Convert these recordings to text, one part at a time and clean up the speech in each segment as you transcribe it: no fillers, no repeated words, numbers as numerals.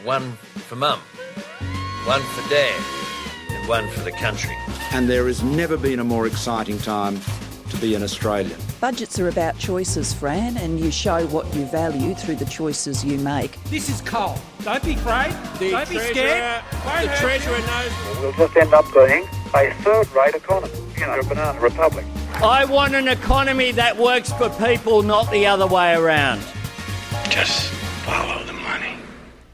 One for Mum, one for Dad, and one for the country. And there has never been a more exciting time to be an Australian. Budgets are about choices, Fran, and you show what you value through the choices you make. This is coal. Don't be afraid. Don't be scared. The Treasurer knows. We'll just end up being a third-rate economy, a banana republic. I want an economy that works for people, not the other way around. Just follow the money.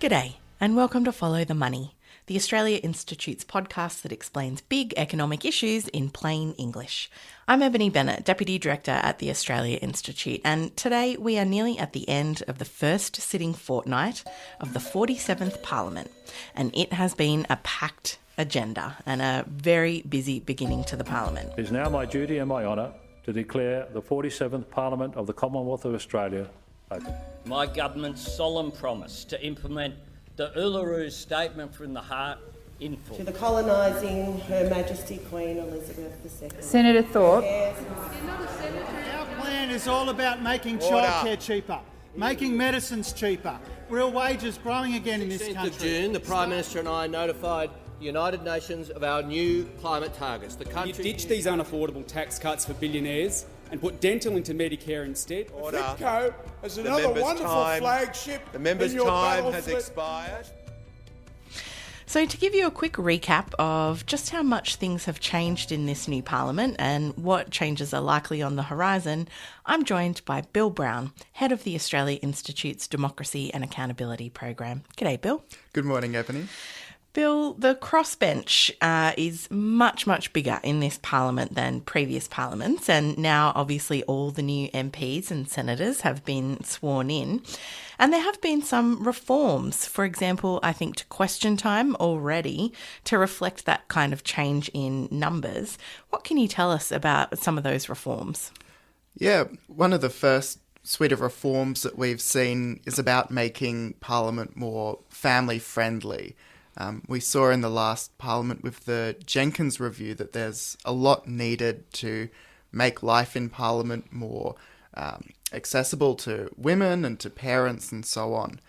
G'day, and welcome to Follow the Money, the Australia Institute's podcast that explains big economic issues in plain English. I'm Ebony Bennett, Deputy Director at the Australia Institute, and today we are nearly at the end of the first sitting fortnight of the 47th Parliament, and it has been a packed agenda and a very busy beginning to the Parliament. It is now my duty and my honour to declare the 47th Parliament of the Commonwealth of Australia open. My government's solemn promise to implement the Uluru Statement from the Heart in full. To the colonising Her Majesty Queen Elizabeth II. Senator Thorpe. Our plan is all about making childcare cheaper, making medicines cheaper, real wages growing again in this country. 16th of June, the Prime Minister and I notified the United Nations of our new climate targets. The country... You ditch these unaffordable tax cuts for billionaires and put dental into Medicare instead. FITCO is another wonderful flagship. The member's time has expired. So to give you a quick recap of just how much things have changed in this new Parliament and what changes are likely on the horizon, I'm joined by Bill Brown, Head of the Australia Institute's Democracy and Accountability Program. G'day, Bill. Good morning, Ebony. Bill, the crossbench is much, much bigger in this Parliament than previous parliaments, and now obviously all the new MPs and senators have been sworn in. And there have been some reforms, for example, I think to question time already to reflect that kind of change in numbers. What can you tell us about some of those reforms? Yeah, one of the first suite of reforms that we've seen is about making Parliament more family-friendly. We saw in the last Parliament with the Jenkins review that there's a lot needed to make life in Parliament more accessible to women and to parents and so on.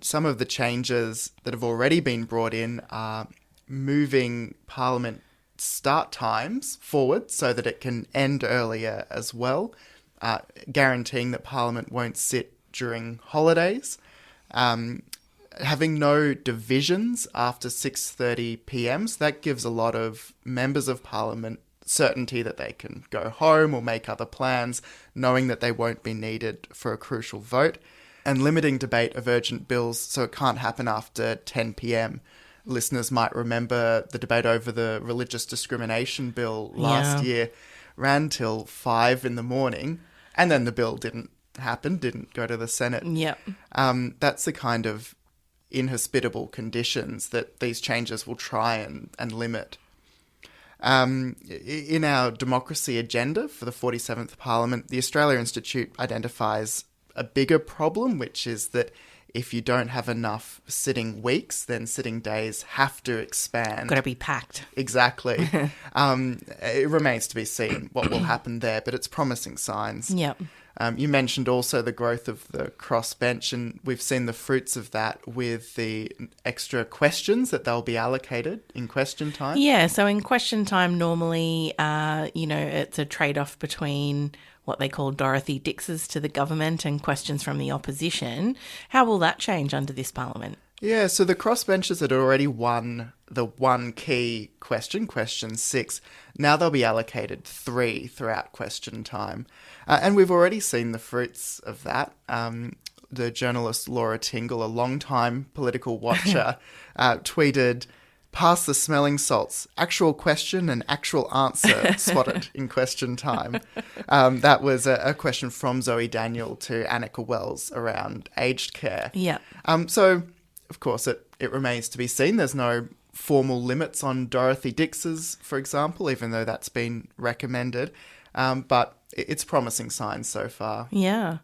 Some of the changes that have already been brought in are moving Parliament start times forward so that it can end earlier as well, guaranteeing that Parliament won't sit during holidays, having no divisions after 6:30 p.m. So that gives a lot of members of Parliament certainty that they can go home or make other plans, knowing that they won't be needed for a crucial vote, and limiting debate of urgent bills so it can't happen after 10 p.m. Listeners might remember the debate over the religious discrimination bill last year ran till 5 in the morning, and then the bill didn't go to the Senate. Yep. That's the kind of inhospitable conditions that these changes will try and limit. In our democracy agenda for the 47th Parliament, the Australia Institute identifies a bigger problem, which is that if you don't have enough sitting weeks, then sitting days have to expand. Got to be packed. Exactly. It remains to be seen what will happen there, but it's promising signs. Yep. You mentioned also the growth of the crossbench, and we've seen the fruits of that with the extra questions that they'll be allocated in question time. Yeah, so in question time, normally, it's a trade-off between what they call Dorothy Dixes to the government and questions from the opposition. How will that change under this Parliament? Yeah, so the crossbenchers had already won the one key question, question 6. Now they'll be allocated 3 throughout question time. And we've already seen the fruits of that. The journalist Laura Tingle, a long-time political watcher, tweeted, "Pass the smelling salts. Actual question and actual answer spotted in question time." That was a question from Zoe Daniel to Annika Wells around aged care. Yeah. So, of course, it remains to be seen. There's no formal limits on Dorothy Dixes, for example, even though that's been recommended. But it's promising signs so far. Yeah.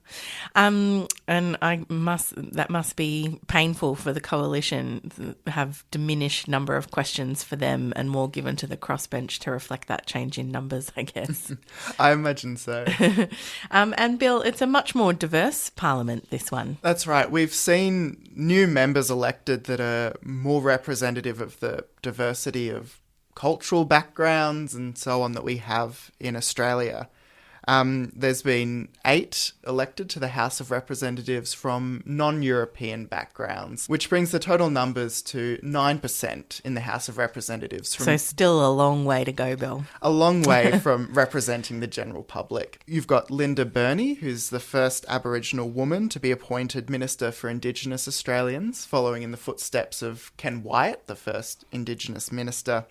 And that must be painful for the coalition, have diminished number of questions for them and more given to the crossbench to reflect that change in numbers, I guess. I imagine so. And Bill, it's a much more diverse parliament, this one. That's right. We've seen new members elected that are more representative of the diversity of cultural backgrounds and so on that we have in Australia. There's been 8 elected to the House of Representatives from non-European backgrounds, which brings the total numbers to 9% in the House of Representatives. So still a long way to go, Bill. A long way from representing the general public. You've got Linda Burney, who's the first Aboriginal woman to be appointed Minister for Indigenous Australians, following in the footsteps of Ken Wyatt, the first Indigenous Minister.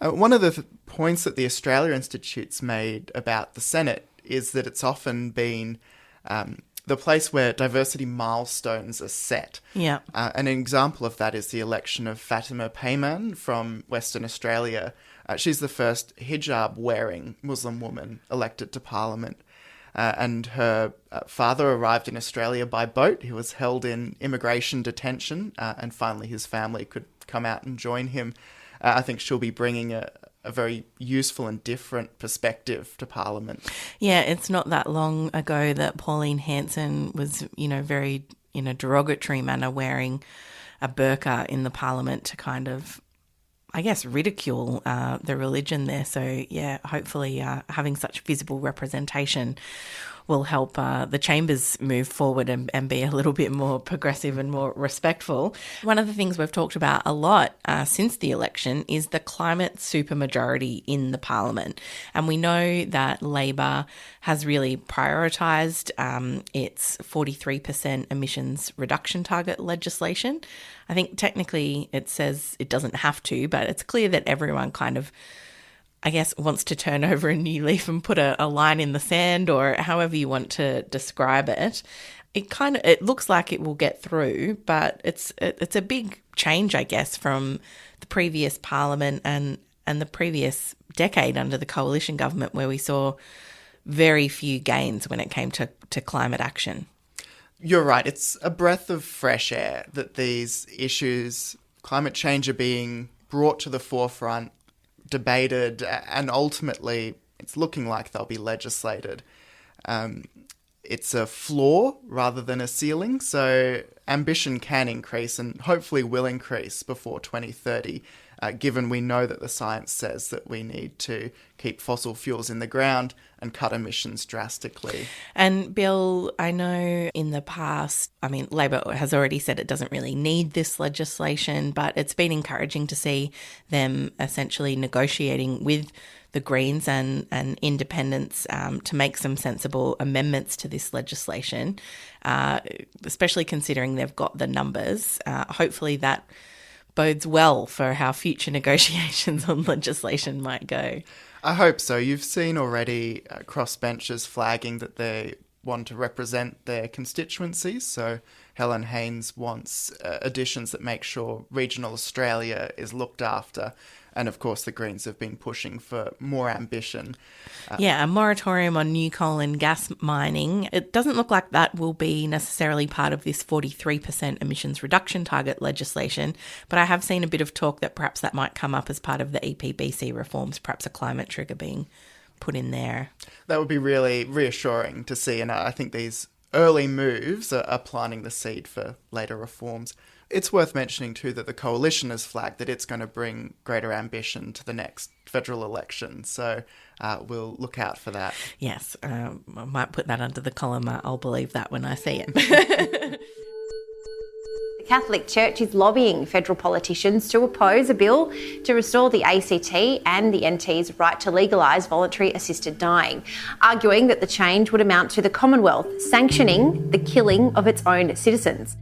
One of the points that the Australia Institute's made about the Senate is that it's often been the place where diversity milestones are set. Yeah. An example of that is the election of Fatima Payman from Western Australia. She's the first hijab-wearing Muslim woman elected to Parliament. And her father arrived in Australia by boat. He was held in immigration detention, and finally his family could come out and join him. I think she'll be bringing a very useful and different perspective to Parliament. Yeah, it's not that long ago that Pauline Hanson was, very in a derogatory manner wearing a burqa in the Parliament to kind of, I guess, ridicule the religion there. So, yeah, hopefully having such visible representation will help the chambers move forward and be a little bit more progressive and more respectful. One of the things we've talked about a lot since the election is the climate supermajority in the Parliament. And we know that Labor has really prioritised its 43% emissions reduction target legislation. I think technically it says it doesn't have to, but it's clear that everyone kind of, I guess, wants to turn over a new leaf and put a line in the sand, or however you want to describe it. It looks like it will get through, but it's a big change, I guess, from the previous Parliament and the previous decade under the coalition government, where we saw very few gains when it came to climate action. You're right. It's a breath of fresh air that these issues, climate change, are being brought to the forefront, debated, and ultimately it's looking like they'll be legislated. It's a floor rather than a ceiling, so ambition can increase and hopefully will increase before 2030, given we know that the science says that we need to keep fossil fuels in the ground and cut emissions drastically. And Bill, I know in the past, Labor has already said it doesn't really need this legislation, but it's been encouraging to see them essentially negotiating with the Greens and independents to make some sensible amendments to this legislation, especially considering they've got the numbers. Hopefully that bodes well for how future negotiations on legislation might go. I hope so. You've seen already crossbenchers flagging that they want to represent their constituencies. So Helen Haynes wants additions that make sure regional Australia is looked after. And of course, the Greens have been pushing for more ambition. A moratorium on new coal and gas mining. It doesn't look like that will be necessarily part of this 43% emissions reduction target legislation, but I have seen a bit of talk that perhaps that might come up as part of the EPBC reforms, perhaps a climate trigger being put in there. That would be really reassuring to see, and I think these early moves are planting the seed for later reforms. It's worth mentioning too that the coalition has flagged that it's going to bring greater ambition to the next federal election, so we'll look out for that. Yes, I might put that under the column. I'll believe that when I see it. The Catholic Church is lobbying federal politicians to oppose a bill to restore the ACT and the NT's right to legalise voluntary assisted dying, arguing that the change would amount to the Commonwealth sanctioning the killing of its own citizens.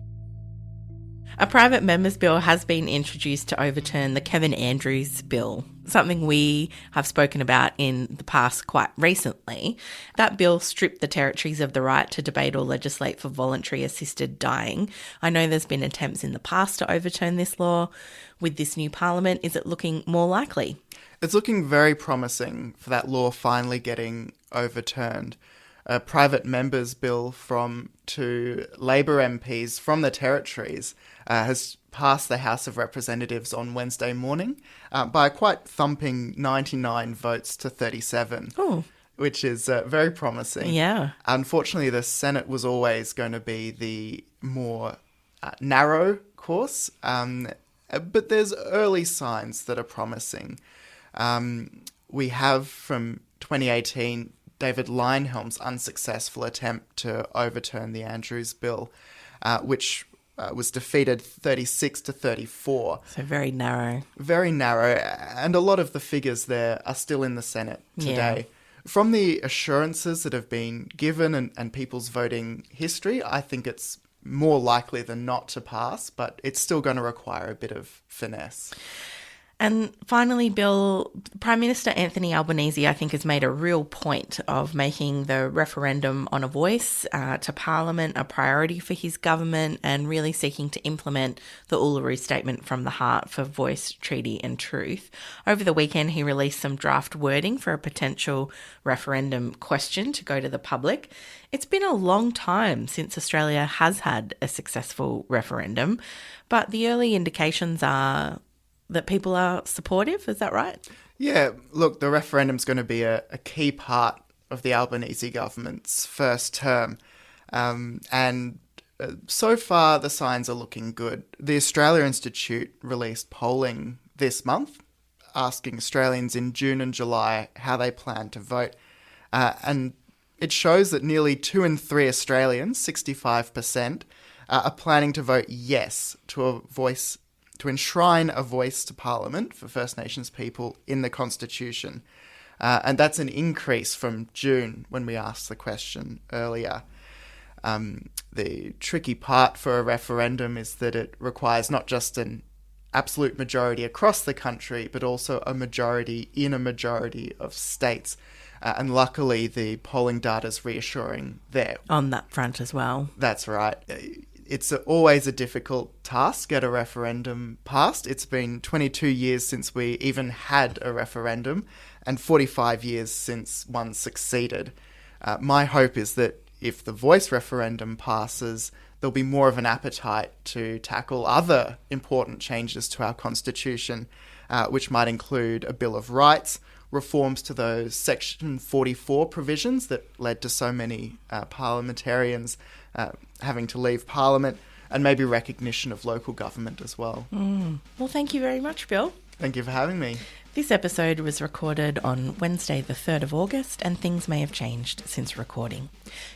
A private member's bill has been introduced to overturn the Kevin Andrews bill, something we have spoken about in the past quite recently. That bill stripped the territories of the right to debate or legislate for voluntary assisted dying. I know there's been attempts in the past to overturn this law. With this new parliament, is it looking more likely? It's looking very promising for that law finally getting overturned. A private member's bill from two Labor MPs from the territories has passed the House of Representatives on Wednesday morning by a quite thumping 99 votes to 37. Oh. Which is very promising. Yeah. Unfortunately, the Senate was always going to be the more narrow course, but there's early signs that are promising. We have from 2018 David Leyonhjelm's unsuccessful attempt to overturn the Andrews bill, which was defeated 36 to 34. So very narrow. Very narrow, and a lot of the figures there are still in the Senate today. Yeah. From the assurances that have been given and people's voting history, I think it's more likely than not to pass, but it's still going to require a bit of finesse. And finally, Bill, Prime Minister Anthony Albanese, I think, has made a real point of making the referendum on a voice to Parliament a priority for his government and really seeking to implement the Uluru Statement from the Heart for voice, treaty and truth. Over the weekend, he released some draft wording for a potential referendum question to go to the public. It's been a long time since Australia has had a successful referendum, but the early indications are that people are supportive, is that right? Yeah, look, the referendum's going to be a key part of the Albanese government's first term. So far, the signs are looking good. The Australia Institute released polling this month, asking Australians in June and July how they plan to vote. And it shows that nearly 2 in 3 Australians, 65%, are planning to vote yes to enshrine a voice to Parliament for First Nations people in the Constitution. And that's an increase from June when we asked the question earlier. The tricky part for a referendum is that it requires not just an absolute majority across the country, but also a majority in a majority of states. And luckily, the polling data is reassuring there. On that front as well. That's right. It's always a difficult task, get a referendum passed. It's been 22 years since we even had a referendum and 45 years since one succeeded. My hope is that if the voice referendum passes, there'll be more of an appetite to tackle other important changes to our constitution, which might include a Bill of Rights, reforms to those Section 44 provisions that led to so many parliamentarians having to leave Parliament, and maybe recognition of local government as well. Well, thank you very much, Bill. Thank you for having me. This episode was recorded on Wednesday the 3rd of August, and things may have changed since recording.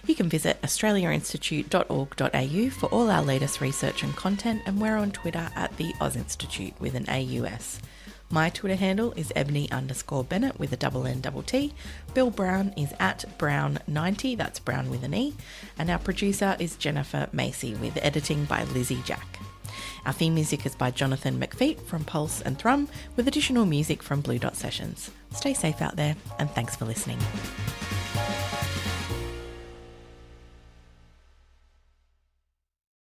You can visit australiainstitute.org.au for all our latest research and content, and we're on Twitter at the Oz Institute with an AUS. My Twitter handle is Ebony_Bennett with a NNT. Bill Brown is at Brown90, that's Brown with an E. And our producer is Jennifer Macy with editing by Lizzie Jack. Our theme music is by Jonathan McFeet from Pulse and Thrum with additional music from Blue Dot Sessions. Stay safe out there and thanks for listening.